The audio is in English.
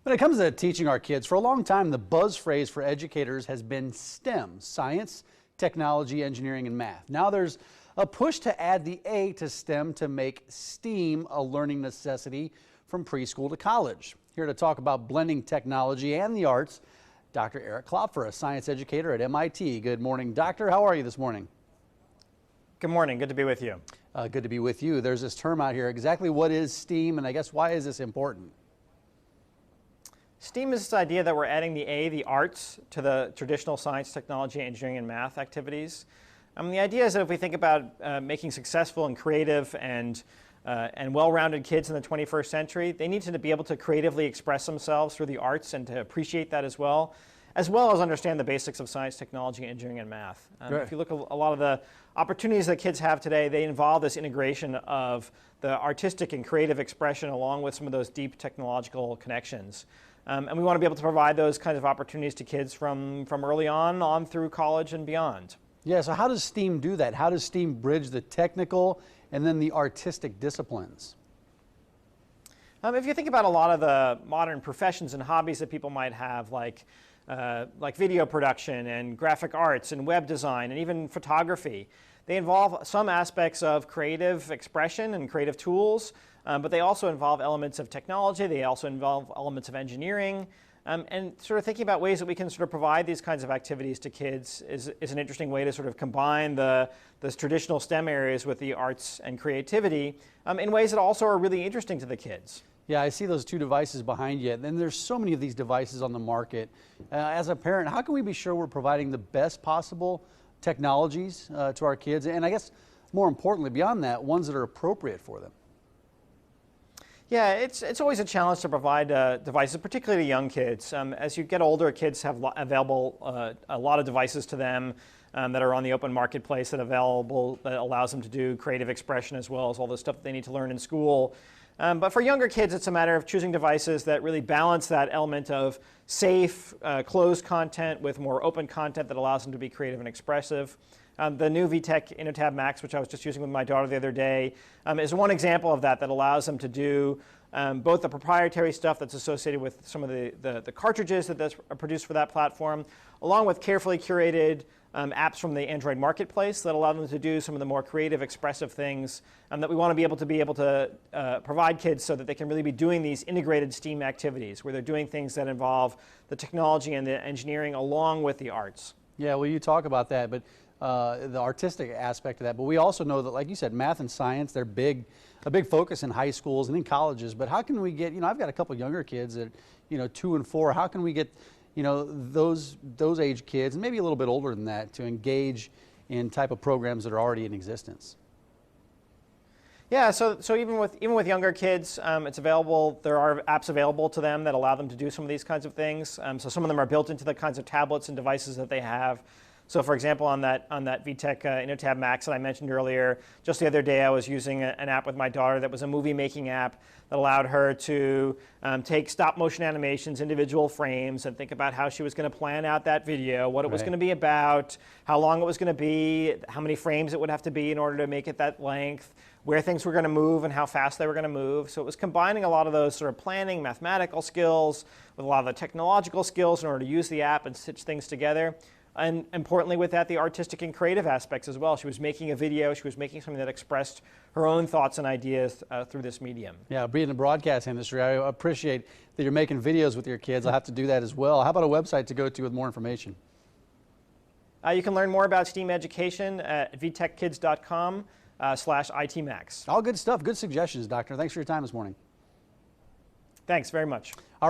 When it comes to teaching our kids, for a long time, the buzz phrase for educators has been STEM, science, technology, engineering, and math. Now there's a push to add the A to STEM to make STEAM a learning necessity from preschool to college. Here to talk about blending technology and the arts, Dr. Eric Klopfer, a science educator at MIT. Good morning, doctor. How are you this morning? Good morning. Good to be with you. Good to be with you. There's this term out here. Exactly what is STEAM, and I guess why is this important? STEAM is this idea that we're adding the A, the arts, to the traditional science, technology, engineering, and math activities. The idea is that if we think about making successful and creative and well-rounded kids in the 21st century, they need to be able to creatively express themselves through the arts and to appreciate that as well as understand the basics of science, technology, engineering, and math. Right. If you look at a lot of the opportunities that kids have today, they involve this integration of the artistic and creative expression along with some of those deep technological connections. And we want to be able to provide those kinds of opportunities to kids from early on through college and beyond. Yeah, so how does STEAM do that? How does STEAM bridge the technical and then the artistic disciplines? If you think about a lot of the modern professions and hobbies that people might have, like video production and graphic arts and web design and even photography, they involve some aspects of creative expression and creative tools, but they also involve elements of technology. They also involve elements of engineering. And sort of thinking about ways that we can sort of provide these kinds of activities to kids is an interesting way to sort of combine the traditional STEM areas with the arts and creativity in ways that also are really interesting to the kids. Yeah, I see those two devices behind you, and then there's so many of these devices on the market. As a parent, how can we be sure we're providing the best possible technologies to our kids, and I guess more importantly, beyond that, ones that are appropriate for them? Yeah, it's always a challenge to provide devices, particularly to young kids. As you get older, kids have available a lot of devices to them that are on the open marketplace that allows them to do creative expression as well as all the stuff that they need to learn in school. But for younger kids, it's a matter of choosing devices that really balance that element of safe, closed content with more open content that allows them to be creative and expressive. The new VTech InnoTab Max, which I was just using with my daughter the other day, is one example of that allows them to do both the proprietary stuff that's associated with some of the cartridges that are produced for that platform, along with carefully curated apps from the Android marketplace that allow them to do some of the more creative, expressive things that we want to be able to provide kids so that they can really be doing these integrated STEAM activities where they're doing things that involve the technology and the engineering along with the arts. Yeah, well, you talk about that, but the artistic aspect of that. But we also know that, like you said, math and science, they're a big focus in high schools and in colleges. But how can we get, I've got a couple younger kids that, 2 and 4. How can we get, those age kids, and maybe a little bit older than that, to engage in type of programs that are already in existence? Yeah, so even with younger kids, it's available. There are apps available to them that allow them to do some of these kinds of things. So some of them are built into the kinds of tablets and devices that they have. So for example, on that VTech InnoTab Max that I mentioned earlier, just the other day I was using an app with my daughter that was a movie making app that allowed her to take stop motion animations, individual frames, and think about how she was going to plan out that video, what it was going to be about, how long it was going to be, how many frames it would have to be in order to make it that length, where things were going to move and how fast they were going to move. So it was combining a lot of those sort of planning, mathematical skills with a lot of the technological skills in order to use the app and stitch things together. And importantly with that, the artistic and creative aspects as well. She was making a video, she was making something that expressed her own thoughts and ideas through this medium. Yeah, being in the broadcast industry, I appreciate that you're making videos with your kids. I'll have to do that as well. How about a website to go to with more information? You can learn more about STEAM education at vtechkids.com/itmax. All good stuff, good suggestions, Doctor. Thanks for your time this morning. Thanks very much. All right.